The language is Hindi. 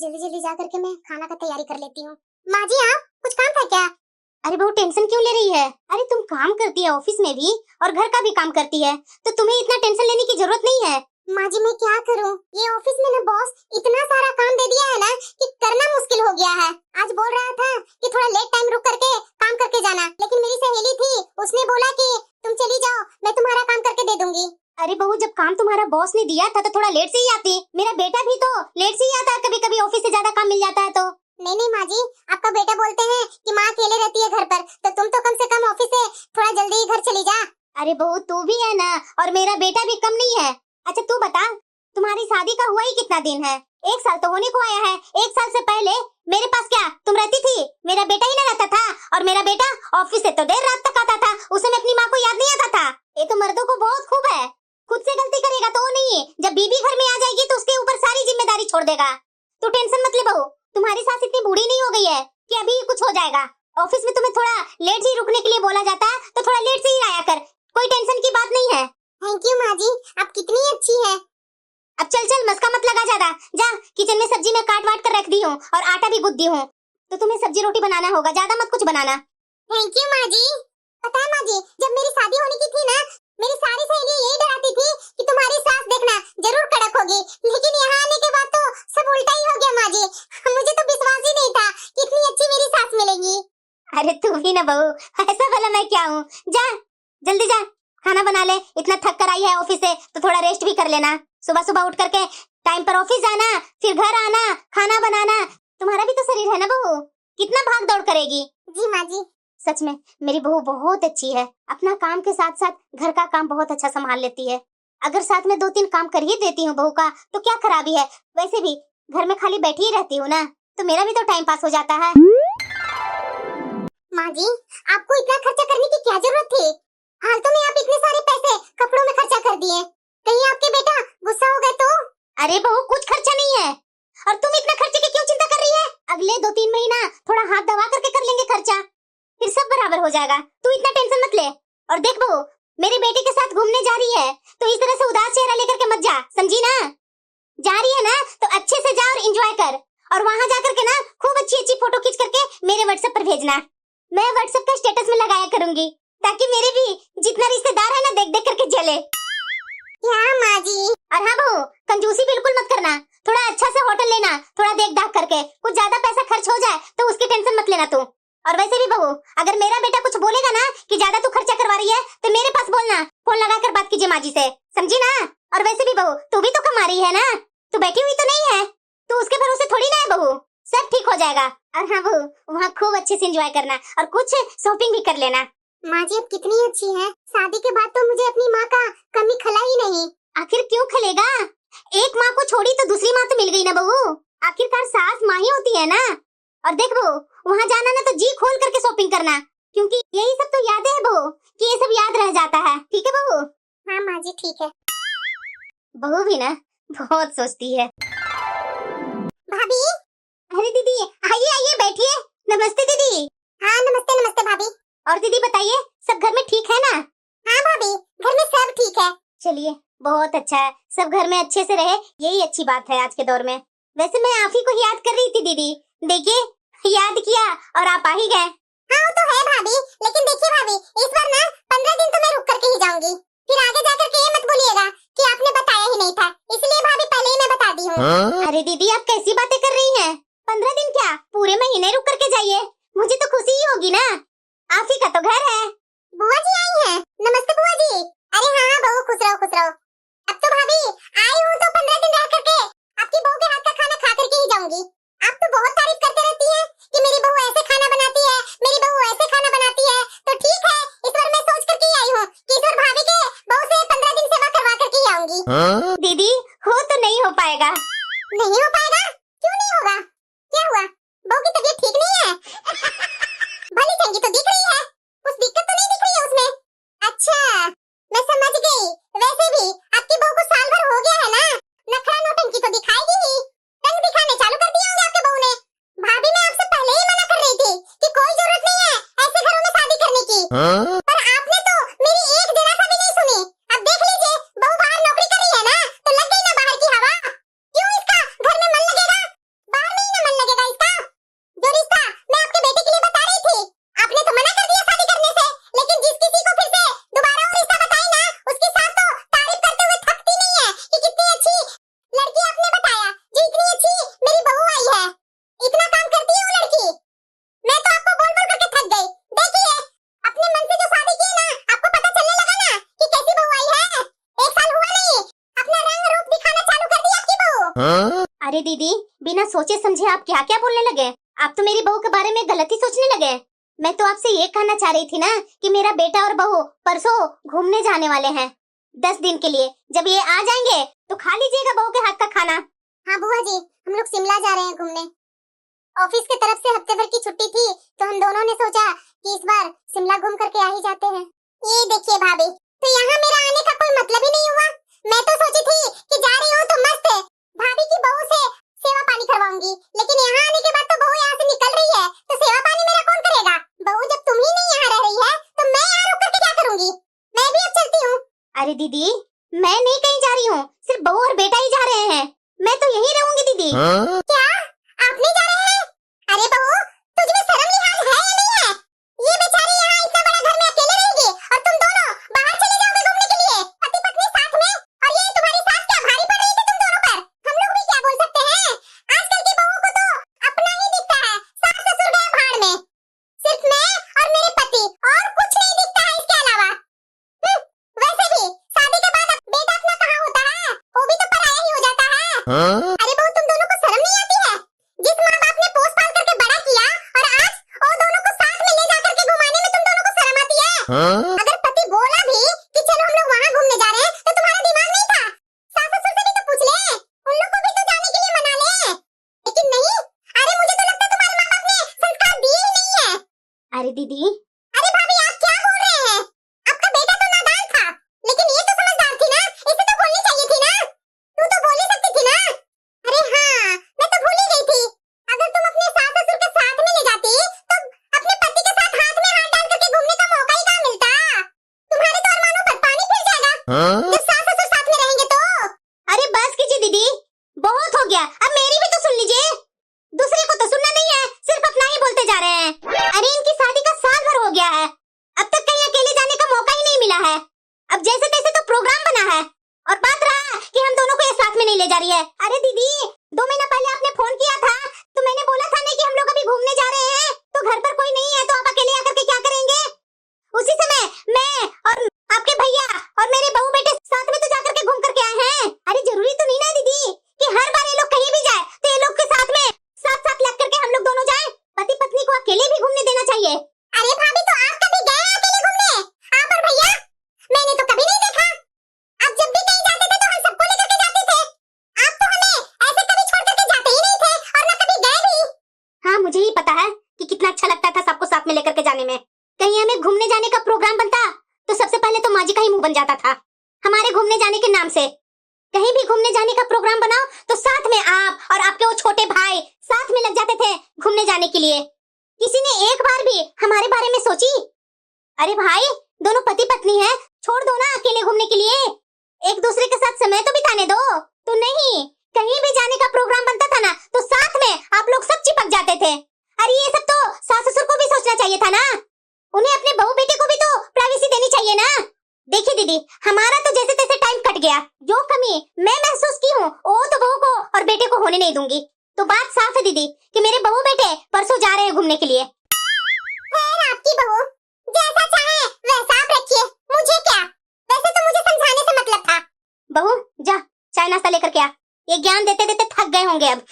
जल्दी जल्दी जा करके मैं खाना का तैयारी कर लेती हूँ। माँ जी आप कुछ काम था क्या? अरे बहू टेंशन क्यों ले रही है? अरे तुम काम करती है ऑफिस में भी और घर का भी काम करती है, तो तुम्हें इतना टेंशन लेने की जरूरत नहीं है। माँ जी मैं क्या करूँ, ये ऑफिस में ना बॉस इतना सारा काम दे दिया है ना कि करना मुश्किल हो गया है। आज बोल रहा था कि थोड़ा लेट टाइम रुक करके काम करके जाना, लेकिन मेरी सहेली थी उसने बोला कि तुम चली जाओ मैं तुम्हारा काम करके दे दूंगी। अरे बहू जब काम तुम्हारा बॉस ने दिया था तो थोड़ा लेट से ही आती। मेरा बेटा भी तो लेट से ही आता है, कभी कभी ऑफिस से ज्यादा काम मिल जाता है तो। नहीं नहीं माँ जी, आपका बेटा बोलते हैं कि माँ अकेले रहती है घर पर, तो तुम तो कम से कम ऑफिस से थोड़ा जल्दी घर चली जा। अरे बहू तू भी है ना, और मेरा बेटा भी कम नहीं है। अच्छा तू बता, तुम्हारी शादी का हुआ ही कितना दिन है? 1 साल तो होने को आया है। 1 साल से पहले मेरे पास क्या तुम रहती थी? मेरा बेटा ही ना रहता था, और मेरा बेटा ऑफिस से तो देर रात तक आता था, उस समय अपनी माँ को याद नहीं आता था। ये तो मर्दों को बहुत खूब है, खुद से गलती करेगा तो नहीं, जब बीबी घर में आ जाएगी तो उसके ऊपर सारी जिम्मेदारी छोड़ देगा। तू टेंशन मत ले बहू, तुम्हारी सास इतनी बूढ़ी नहीं हो गई है कि अभी कुछ हो जाएगा। ऑफिस में तुम्हें थोड़ा लेट ही रुकने के लिए बोला जाता है तो थोड़ा लेट से ही आया कर, कोई टेंशन की बात नहीं है। थैंक यू माँ जी, आप कितनी अच्छी है। अब चल चल मस्का मत लगा ज्यादा, जा किचन में सब्जी में काट वाट कर रख दी हूँ और आटा भी गूंथ दी हूँ, तो तुम्हें सब्जी रोटी बनाना होगा, ज्यादा मत कुछ बनाना। थैंक यू माँ जी। पता है माँ जी, जब मेरी शादी होने की थी ना, मेरी सारी सहेलियां यही डराती थी कि तुम्हारी सास देखना जरूर कड़क होगी, लेकिन यहाँ आने के बाद तो सब उल्टा ही हो गया माँ जी। मुझे तो विश्वास ही नहीं था कि इतनी अच्छी मेरी सास मिलेगी। अरे तू भी ना बहू, ऐसा भला मैं क्या हूँ। जा जल्दी जा खाना बना ले, इतना थक कर आई है ऑफिस से तो थोड़ा रेस्ट भी कर लेना। सुबह सुबह उठ करके टाइम पर ऑफिस जाना, फिर घर आना, खाना बनाना, तुम्हारा भी तो शरीर है ना बहू, कितना भाग दौड़ करेगी। जी माँ जी। सच में मेरी बहू बहुत अच्छी है, अपना काम के साथ साथ घर का काम बहुत अच्छा संभाल लेती है। अगर साथ में 2-3 काम कर ही देती हूँ बहू का तो क्या खराबी है। वैसे भी घर में खाली बैठी ही रहती हूँ ना, तो मेरा भी तो टाइम पास हो जाता है। माँ जी आपको इतना खर्चा करने की क्या जरूरत थी? फालतू में आप इतने सारे पैसे कपड़ों में खर्चा कर दिए, कहीं आपके बेटा गुस्सा हो गए तो? अरे बहू कुछ खर्चा नहीं है, और तुम इतना खर्चे की क्यों चिंता कर रही है? अगले 2-3 महीना थोड़ा हाथ दबा करके कर लेंगे खर्चा, फिर सब बराबर हो जाएगा, तू इतना टेंशन मत ले। और देख बहू मेरे बेटे के साथ घूमने जा रही है तो इस तरह से उदास चेहरा लेकर के मत जा, समझी ना? जा रही है ना तो अच्छे से जा और एंजॉय कर, और वहाँ जा करके ना खूब अच्छी अच्छी फोटो खींच करके मेरे व्हाट्सएप पर भेजना। मैं व्हाट्सएप का स्टेटस में लगाया करूंगी ताकि मेरे भी जितना रिश्तेदार है ना देख देख करके जले। क्या माँ जी? और हाँ बहू कंजूसी बिल्कुल मत करना, थोड़ा अच्छा से होटल लेना, थोड़ा देख दाख करके, कुछ ज्यादा पैसा खर्च हो जाए तो उसकी टेंशन मत लेना तू। और वैसे भी बहू अगर मेरा बेटा कुछ बोलेगा ना कि ज्यादा तू खर्चा करवा रही है तो मेरे पास बोलना, फोन लगा कर बात कीजिए माँ जी से, समझी ना? और वैसे भी बहू तू भी तो कमा रही है ना, तू बैठी हुई तो नहीं है, तू उसके भरोसे थोड़ी ना है बहू, सब ठीक हो जाएगा। और हाँ बहू वहाँ खूब अच्छे से एंजॉय करना और कुछ शॉपिंग भी कर लेना। माँ जी अब कितनी अच्छी है, शादी के बाद तो मुझे अपनी माँ का कमी खला ही नहीं। आखिर क्यों खलेगा, एक माँ को छोड़ी तो दूसरी माँ तो मिल गई ना बहू, आखिरकार सास माँ ही होती है ना। और देख बहू वहाँ जाना ना तो जी खोल करके शॉपिंग करना, क्योंकि यही सब तो यादें है बहू कि ये सब याद रह जाता है, ठीक है बहू? हाँ माँ जी ठीक है। बहू भी ना बहुत सोचती है। भाभी। अरे दीदी आइए आइए बैठिए। नमस्ते दीदी। हाँ नमस्ते नमस्ते भाभी। और दीदी बताइए सब घर में ठीक है ना? हाँ भाभी घर में सब ठीक है। चलिए बहुत अच्छा है, सब घर में अच्छे से रहे यही अच्छी बात है आज के दौर में। वैसे मैं आप ही को याद कर रही थी दीदी, देखिए याद किया और आप आ ही गए। हाँ वो तो है भाभी, लेकिन देखिए भाभी इस बार ना 15 दिन तो मैं रुक करके ही जाऊंगी, फिर आगे जाकर के ये मत बोलिएगा कि आपने बताया ही नहीं था, इसलिए भाभी पहले ही मैं बता दी हूँ। अरे दीदी आप कैसी बातें कर रही हैं? 15 दिन क्या पूरे महीने रुक करके जाइए, मुझे तो खुशी ही होगी ना, आप ही का तो घर है। बुआ जी आई हैं। नमस्ते बुआ जी। अरे हाँ हाँ बहू खुश रहो खुश रहो। अब तो भाभी आई हूँ तो 15 दिन रह करके आपकी बहू के हाथ का खाना खा करके ही जाऊंगी। आप तो बहुत तारीफ करते रहती हैं कि मेरी बहू ऐसे खाना बनाती है, मेरी बहू ऐसे खाना बनाती है, तो ठीक है इस बार मैं सोच करके ही आई हूँ कि इस बार भाभी के बहू से 15 दिन सेवा करवा करके ही आऊंगी। दीदी हो तो नहीं हो पाएगा। नहीं हो पाएगा? क्यों नहीं होगा? क्या हुआ, बहू की तबीयत ठीक नहीं है? भली चंगी तो दिख रही है, कुछ दिक्कत तो नहीं दिख रही है उसमें? अच्छा मैं समझ गई, वैसे भी आपकी बहू को साल भर हो गया है ना, नखरा नौटंकी तो दिखाएगी ही, रंग दिखाने चालू कर दिया होंगे आपके बहू ने। भाभी मैं आपसे पहले ही मना कर रही थी कि कोई जरूरत नहीं है ऐसे घरों में शादी करने की, पर आपने तो मेरी एक जरा सा भी नहीं सुनी। अब देख लीजिए बहू बाहर नौकरी कर रही है ना, तो लग गई ना बाहर की हवा, क्यों इसका घर में मन लगेगा? बाहर अरे दीदी, बिना सोचे समझे आप क्या क्या बोलने लगे। आप तो मेरी बहू के बारे में गलत ही सोचने लगे। मैं तो आपसे ये कहना चाह रही थी ना कि मेरा बेटा और बहू परसों घूमने जाने वाले हैं 10 दिन के लिए। जब ये आ जाएंगे तो खा लीजिएगा बहू के हाथ का खाना। हाँ बुआ जी, हम लोग शिमला जा रहे हैं घूमने। ऑफिस की तरफ से हफ्ते भर की छुट्टी थी तो हम दोनों ने सोचा कि इस बार शिमला घूम करके आ ही जाते हैं। ये देखिए भाभी, तो यहाँ मेरा आने का कोई मतलब ही नहीं हुआ। मैं तो सोची थी कि जा रही हूँ तो मस्त है भाभी की बहू से सेवा पानी करवाऊंगी, लेकिन यहाँ आने के बाद तो बहू यहाँ से निकल रही है तो सेवा पानी मेरा कौन करेगा? बहू जब तुम ही नहीं यहाँ रह रही है तो मैं यहाँ रुक करके क्या करूंगी? मैं भी अब चलती हूँ। अरे दीदी, मैं नहीं कहीं जा रही हूँ, सिर्फ बहू और बेटा ही जा रहे हैं। मैं तो यहीं रहूंगी दीदी। क्या आप नहीं जा रहे हैं? अरे बहू, तुझमें शर्म लिहाज है या नहीं है? ये बेचारी यहाँ इतना बड़ा घर में अकेले रहेगी और तुम दोनों बाहर चले जाओगे घूमने के लिए, पति पत्नी साथ में। और ये तुम्हारी सास क्या भारी पड़ रही थी तुम दोनों पर? हम लोग भी क्या बोल सकते हैं? आजकल की बहू को तो अपना ही दिखता है, सास ससुर गए भाड़ में। सिर्फ मैं और मेरे पति, और कुछ नहीं दिखता है इसके अलावा। वैसे भी शादी के बाद बेटा अपना कहाँ होता है? वो भी तो पराया ही हो जाता है। अरे बहू, तुम दोनों को शर्म नहीं आती है? जिस माँ बाप ने पोस पाल करके बड़ा किया और आज वो दोनों को साथ में ले जा करके घुमाने में तुम दोनों को शर्म आती है? अगर पति बोला भी कि चलो हम लोग वहाँ घूमने जा रहे हैं तो तुम्हारा दिमाग नहीं था? सास ससुर से भी तो पूछ ले, उन लोग को भी तो जाने के लिए मना ले। लेकिन नहीं, अरे मुझे तो लगता है तुम्हारे माँ बाप ने संस्कार दिए ही नहीं है। अरे दीदी, अरे भाभी, आप क्या बोल रहे हैं? आपका बेटा तो नादान था, लेकिन ये तो समझदार थी ना, इसे तो बोलनी चाहिए थी ना। तू तो बोल ही सकती थी ना। अरे हाँ, मैं तो भूल ही गई थी। अगर तुम अपने सास ससुर के साथ में ले जाती तो अपने पति के साथ हाथ में हाथ डाल करके घूमने का मौका ही कहाँ मिलता? तुम्हारे तो अरमानों पर पानी फिर जाएगा जब सास ससुर साथ में रहेंगे तो। अरे बस कीजिए दीदी, बहुत हो गया। अब मेरी भी तो सुन लीजिए। दूसरे को तो सुनना नहीं है, सिर्फ अपना ही बोलते जा रहे हैं। अरे इनकी शादी का साल भर हो गया है, अब तक कहीं अकेले जाने का मौका ही नहीं मिला है। अब जैसे तैसे तो प्रोग्राम बना है और बात रहा कि हम दोनों को ये साथ में नहीं ले जा रही है। अरे दीदी, 2 महीना पहले आपने फोन किया था तो मैंने बोला था ना कि हम लोग अभी घूमने जा रहे हैं, तो घर पर कोई नहीं है तो आप अकेले आकर के क्या करेंगे? उसी समय मैं और आपके भैया और मेरे बहू बेटे साथ में तो जाकर के घूम करके आए हैं। अरे जरूरी तो नहीं ना दीदी कि हर बार ये लोग कहीं भी जाए तो ये लोग के साथ में साथ साथ लग करके हम लोग दोनों जाए। पति पत्नी को अकेले भी घूमने देना चाहिए। अरे भाभी, तो आप कभी गए हैं अकेले घूमने? आप और भैया? मैंने तो कभी नहीं देखा। आप जब भी कहीं जाते थे तो हम सबको लेकर के जाते थे। आप तो हमें ऐसे कभी छोड़ करके जाते ही नहीं थे और न कभी गए भी। हाँ, मुझे ही पता है कि कितना अच्छा लगता था सबको साथ में लेकर के जाने में। कहीं हमें घूमने जाने का प्रोग्राम बनता तो सबसे पहले तो माँ जी का ही मुंह बन जाता था हमारे घूमने जाने के नाम से। कहीं भी घूमने जाने का प्रोग्राम बनाओ तो साथ में आप और आपके वो छोटे भाई साथ में लग जाते थे घूमने जाने के लिए। किसी ने एक बार भी हमारे बारे में सोची? अरे भाई, दोनों पति पत्नी हैं, छोड़ दो ना अकेले घूमने के लिए, एक दूसरे के साथ समय तो बिताने दो। तो नहीं, कहीं भी जाने का प्रोग्राम बनता था ना तो साथ में आप लोग सब चिपक जाते थे। अरे ये सब तो सास ससुर को भी सोचना चाहिए था ना, उन्हें अपने बहू बेटे को भी तो प्राइवेसी देनी चाहिए ना। देखिए दीदी, हमारा तो जैसे तैसे टाइम कट गया। जो कमी मैं महसूस की हूँ वो तो बहू को और बेटे को होने नहीं दूंगी। तो बात साफ है दीदी कि मेरे बहू बेटे परसों जा रहे हैं घूमने के लिए। खैर, आपकी बहू जैसा चाहे वैसा आप रखिए, मुझे क्या? वैसे तो मुझे समझाने से मतलब था। बहू जा चाय नाश्ता लेकर के आ, ये ज्ञान देते देते थक गए होंगे अब।